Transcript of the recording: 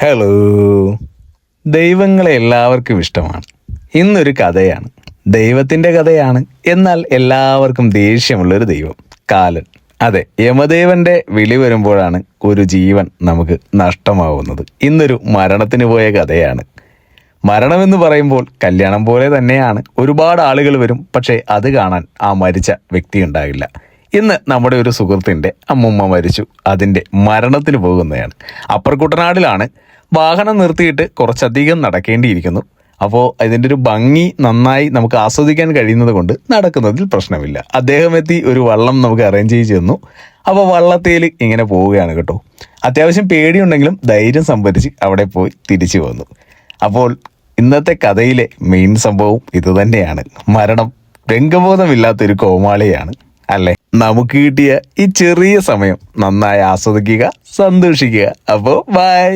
Hello. ദൈവങ്ങളെ എല്ലാവർക്കും ഇഷ്ടമാണ്. ഇന്നൊരു കഥയാണ്, ദൈവത്തിൻ്റെ കഥയാണ്. എന്നാൽ എല്ലാവർക്കും ദേഷ്യമുള്ളൊരു ദൈവം, കാലൻ. അതെ, യമദേവന്റെ വിളി വരുമ്പോഴാണ് ഒരു ജീവൻ നമുക്ക് നഷ്ടമാവുന്നത്. ഇന്നൊരു മരണത്തിന് പോയ കഥയാണ്. മരണമെന്ന് പറയുമ്പോൾ കല്യാണം പോലെ തന്നെയാണ്. ഒരുപാട് ആളുകൾ വരും, പക്ഷേ അത് കാണാൻ ആ മരിച്ച വ്യക്തി ഉണ്ടാകില്ല. ഇന്ന് നമ്മുടെ ഒരു സുഹൃത്തിൻ്റെ അമ്മുമ്മ മരിച്ചു. അതിൻ്റെ മരണത്തിന് പോകുന്നതാണ്. അപ്പർ കുട്ടനാടിലാണ്. വാഹനം നിർത്തിയിട്ട് കുറച്ചധികം നടക്കേണ്ടിയിരിക്കുന്നു. അപ്പോൾ ഇതിൻ്റെ ഒരു ഭംഗി നന്നായി നമുക്ക് ആസ്വദിക്കാൻ കഴിയുന്നത് കൊണ്ട് നടക്കുന്നതിൽ പ്രശ്നമില്ല. അദ്ദേഹം എത്തി ഒരു വള്ളം നമുക്ക് അറേഞ്ച് ചെയ്ത് തന്നു. അപ്പോൾ വള്ളത്തേൽ ഇങ്ങനെ പോവുകയാണ് കേട്ടോ. അത്യാവശ്യം പേടിയുണ്ടെങ്കിലും ധൈര്യം സംഭരിച്ച് അവിടെ പോയി തിരിച്ചു വന്നു. അപ്പോൾ ഇന്നത്തെ കഥയിലെ മെയിൻ സംഭവം ഇതുതന്നെയാണ്. മരണം രംഗബോധമില്ലാത്തൊരു കോമാളിയാണ് അല്ലേ. നമുക്ക് കിട്ടിയ ഈ ചെറിയ സമയം നന്നായി ആസ്വദിക്കുക, സന്തോഷിക്കുക. അപ്പോൾ ബൈ.